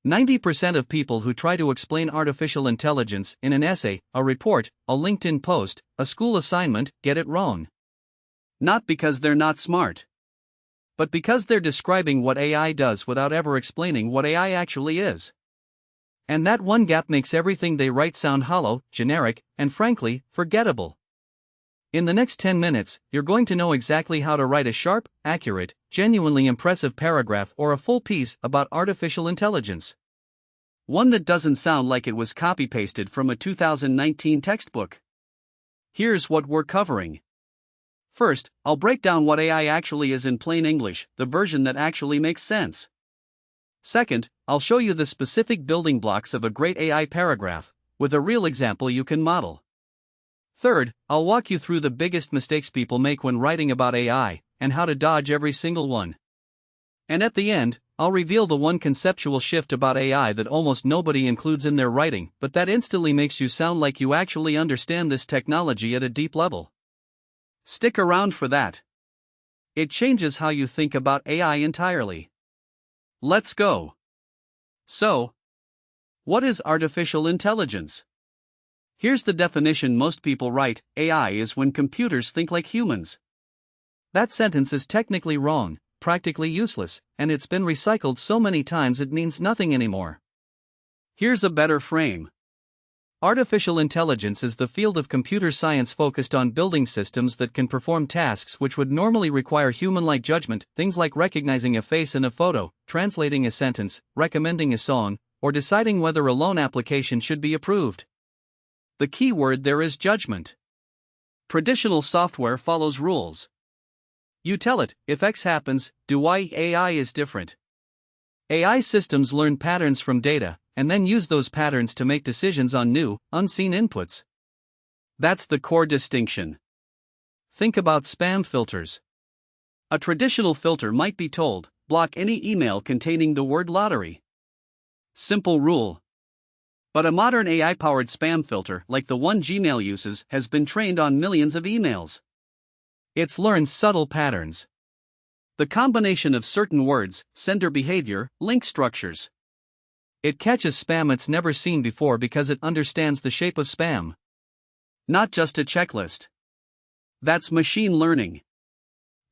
90% of people who try to explain artificial intelligence in an essay, a report, a LinkedIn post, a school assignment get it wrong. Not because they're not smart, but because they're describing what AI does without ever explaining what AI actually is. And that one gap makes everything they write sound hollow, generic, and frankly, forgettable. In the next 10 minutes, you're going to know exactly how to write a sharp, accurate, genuinely impressive paragraph or a full piece about artificial intelligence. One that doesn't sound like it was copy-pasted from a 2019 textbook. Here's what we're covering. First, I'll break down what AI actually is in plain English, the version that actually makes sense. Second, I'll show you the specific building blocks of a great AI paragraph, with a real example you can model. Third, I'll walk you through the biggest mistakes people make when writing about AI, and how to dodge every single one. And at the end, I'll reveal the one conceptual shift about AI that almost nobody includes in their writing, but that instantly makes you sound like you actually understand this technology at a deep level. Stick around for that. It changes how you think about AI entirely. Let's go. So, what is artificial intelligence? Here's the definition most people write: AI is when computers think like humans. That sentence is technically wrong, practically useless, and it's been recycled so many times it means nothing anymore. Here's a better frame. Artificial intelligence is the field of computer science focused on building systems that can perform tasks which would normally require human-like judgment, things like recognizing a face in a photo, translating a sentence, recommending a song, or deciding whether a loan application should be approved. The key word there is judgment. Traditional software follows rules. You tell it, if X happens, do Y. AI is different. AI systems learn patterns from data, and then use those patterns to make decisions on new, unseen inputs. That's the core distinction. Think about spam filters. A traditional filter might be told, block any email containing the word lottery. Simple rule. But a modern AI-powered spam filter, like the one Gmail uses, has been trained on millions of emails. It's learned subtle patterns. The combination of certain words, sender behavior, link structures. It catches spam it's never seen before because it understands the shape of spam. Not just a checklist. That's machine learning.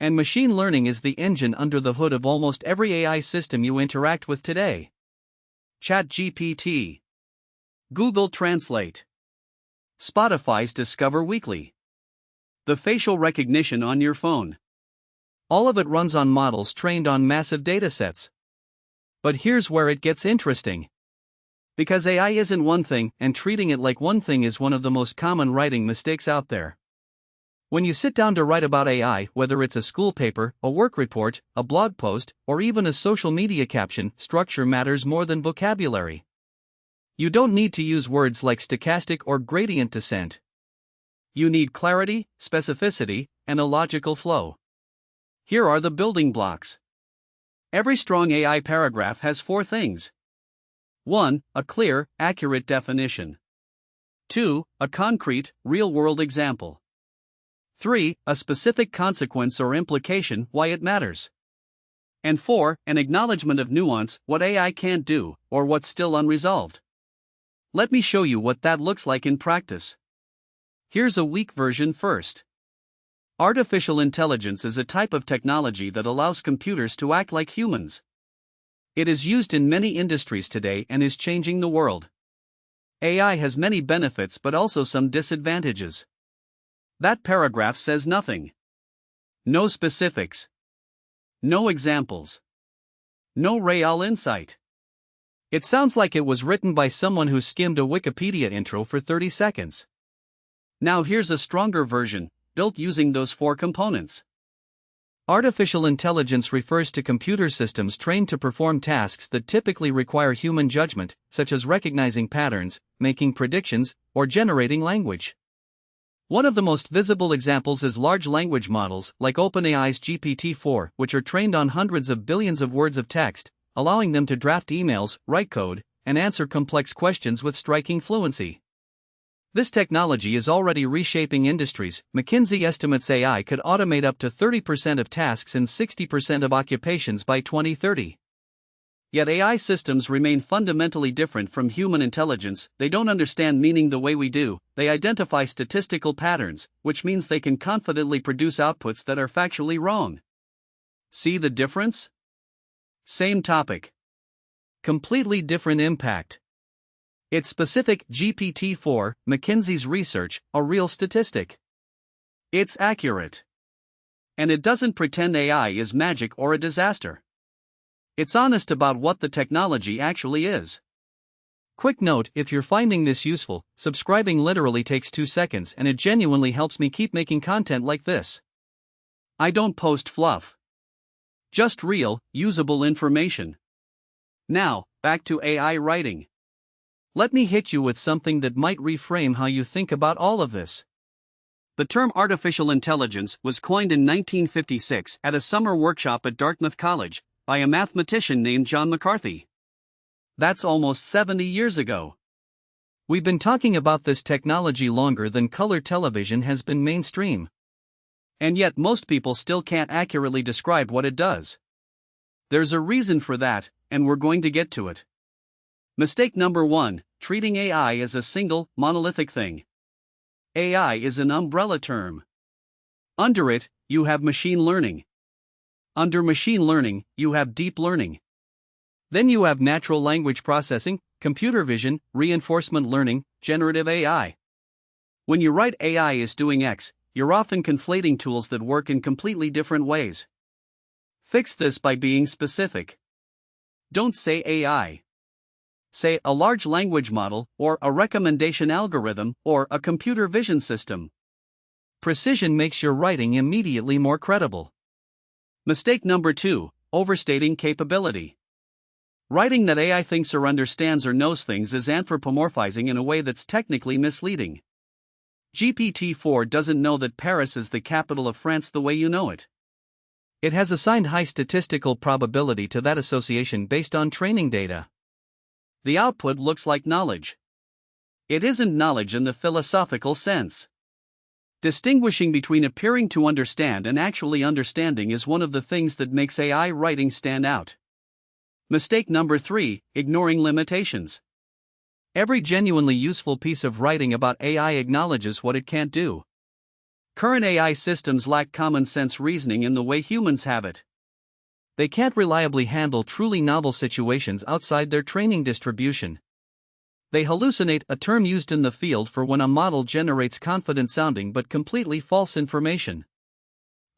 And machine learning is the engine under the hood of almost every AI system you interact with today. ChatGPT, Google Translate, Spotify's Discover Weekly, the facial recognition on your phone. All of it runs on models trained on massive datasets. But here's where it gets interesting. Because AI isn't one thing, and treating it like one thing is one of the most common writing mistakes out there. When you sit down to write about AI, whether it's a school paper, a work report, a blog post, or even a social media caption, structure matters more than vocabulary. You don't need to use words like stochastic or gradient descent. You need clarity, specificity, and a logical flow. Here are the building blocks. Every strong AI paragraph has 4 things. 1. A clear, accurate definition. 2. A concrete, real-world example. 3. A specific consequence or implication, why it matters. And 4. An acknowledgement of nuance, what AI can't do, or what's still unresolved. Let me show you what that looks like in practice. Here's a weak version first. Artificial intelligence is a type of technology that allows computers to act like humans. It is used in many industries today and is changing the world. AI has many benefits but also some disadvantages. That paragraph says nothing. No specifics. No examples. No real insight. It sounds like it was written by someone who skimmed a Wikipedia intro for 30 seconds. Now here's a stronger version, built using those 4 components. Artificial intelligence refers to computer systems trained to perform tasks that typically require human judgment, such as recognizing patterns, making predictions, or generating language. One of the most visible examples is large language models, like OpenAI's GPT-4, which are trained on hundreds of billions of words of text, allowing them to draft emails, write code, and answer complex questions with striking fluency. This technology is already reshaping industries. McKinsey estimates AI could automate up to 30% of tasks and 60% of occupations by 2030. Yet AI systems remain fundamentally different from human intelligence. They don't understand meaning the way we do, they identify statistical patterns, which means they can confidently produce outputs that are factually wrong. See the difference? Same topic. Completely different impact. It's specific. GPT-4, McKinsey's research, a real statistic. It's accurate. And it doesn't pretend AI is magic or a disaster. It's honest about what the technology actually is. Quick note: if you're finding this useful, subscribing literally takes 2 seconds and it genuinely helps me keep making content like this. I don't post fluff. Just real, usable information. Now, back to AI writing. Let me hit you with something that might reframe how you think about all of this. The term artificial intelligence was coined in 1956 at a summer workshop at Dartmouth College by a mathematician named John McCarthy. That's almost 70 years ago. We've been talking about this technology longer than color television has been mainstream. And yet most people still can't accurately describe what it does. There's a reason for that, and we're going to get to it. Mistake number 1: treating AI as a single, monolithic thing. AI is an umbrella term. Under it, you have machine learning. Under machine learning, you have deep learning. Then you have natural language processing, computer vision, reinforcement learning, generative AI. When you write AI is doing X, you're often conflating tools that work in completely different ways. Fix this by being specific. Don't say AI. Say a large language model, or a recommendation algorithm, or a computer vision system. Precision makes your writing immediately more credible. Mistake number 2: overstating capability. Writing that AI thinks or understands or knows things is anthropomorphizing in a way that's technically misleading. GPT-4 doesn't know that Paris is the capital of France the way you know it. It has assigned high statistical probability to that association based on training data. The output looks like knowledge. It isn't knowledge in the philosophical sense. Distinguishing between appearing to understand and actually understanding is one of the things that makes AI writing stand out. Mistake number 3: ignoring limitations. Every genuinely useful piece of writing about AI acknowledges what it can't do. Current AI systems lack common sense reasoning in the way humans have it. They can't reliably handle truly novel situations outside their training distribution. They hallucinate, a term used in the field for when a model generates confident-sounding but completely false information.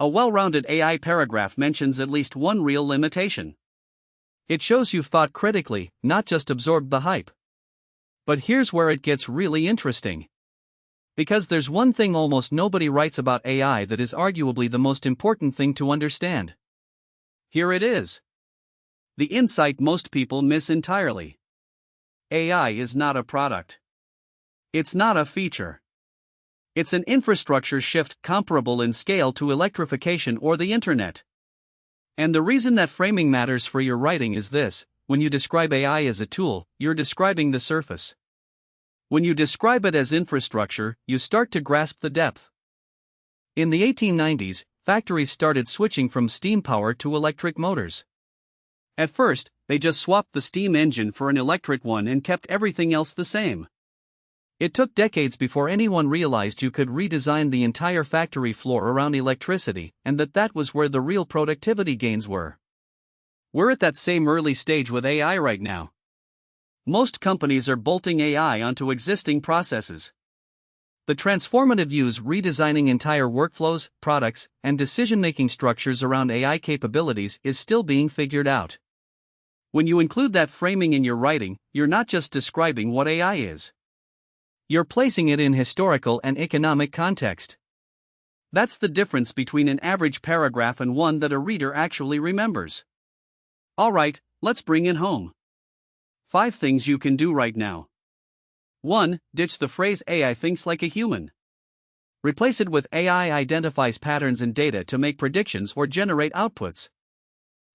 A well-rounded AI paragraph mentions at least one real limitation. It shows you've thought critically, not just absorbed the hype. But here's where it gets really interesting. Because there's one thing almost nobody writes about AI that is arguably the most important thing to understand. Here it is. The insight most people miss entirely. AI is not a product. It's not a feature. It's an infrastructure shift comparable in scale to electrification or the internet. And the reason that framing matters for your writing is this: when you describe AI as a tool, you're describing the surface. When you describe it as infrastructure, you start to grasp the depth. In the 1890s, factories started switching from steam power to electric motors. At first, they just swapped the steam engine for an electric one and kept everything else the same. It took decades before anyone realized you could redesign the entire factory floor around electricity, and that was where the real productivity gains were. We're at that same early stage with AI right now. Most companies are bolting AI onto existing processes. The transformative use redesigning entire workflows, products, and decision-making structures around AI capabilities is still being figured out. When you include that framing in your writing, you're not just describing what AI is. You're placing it in historical and economic context. That's the difference between an average paragraph and one that a reader actually remembers. Alright, let's bring it home. 5 things you can do right now. 1. Ditch the phrase AI thinks like a human. Replace it with AI identifies patterns in data to make predictions or generate outputs.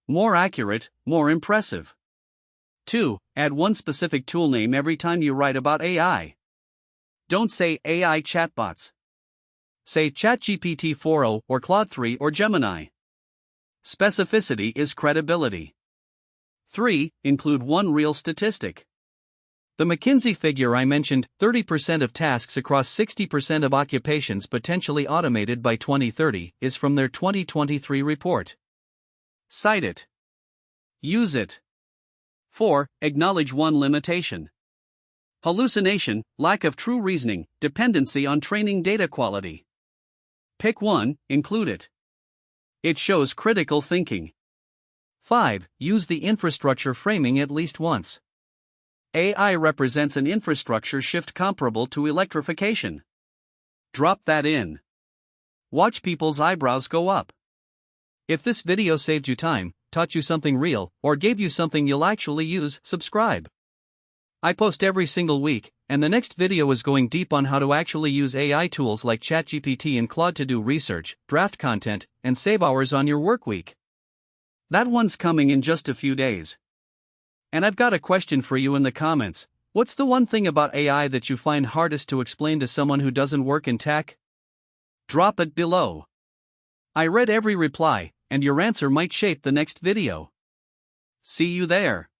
More accurate, more impressive. 2. Add one specific tool name every time you write about AI. Don't say AI chatbots. Say ChatGPT 4o or Claude 3 or Gemini. Specificity is credibility. 3. Include one real statistic. The McKinsey figure I mentioned, 30% of tasks across 60% of occupations potentially automated by 2030, is from their 2023 report. Cite it. Use it. 4. Acknowledge one limitation. Hallucination, lack of true reasoning, dependency on training data quality. Pick one, include it. It shows critical thinking. 5. Use the infrastructure framing at least once. AI represents an infrastructure shift comparable to electrification. Drop that in. Watch people's eyebrows go up. If this video saved you time, taught you something real, or gave you something you'll actually use, subscribe. I post every single week, and the next video is going deep on how to actually use AI tools like ChatGPT and Claude to do research, draft content, and save hours on your work week. That one's coming in just a few days. And I've got a question for you in the comments. What's the one thing about AI that you find hardest to explain to someone who doesn't work in tech? Drop it below. I read every reply, and your answer might shape the next video. See you there.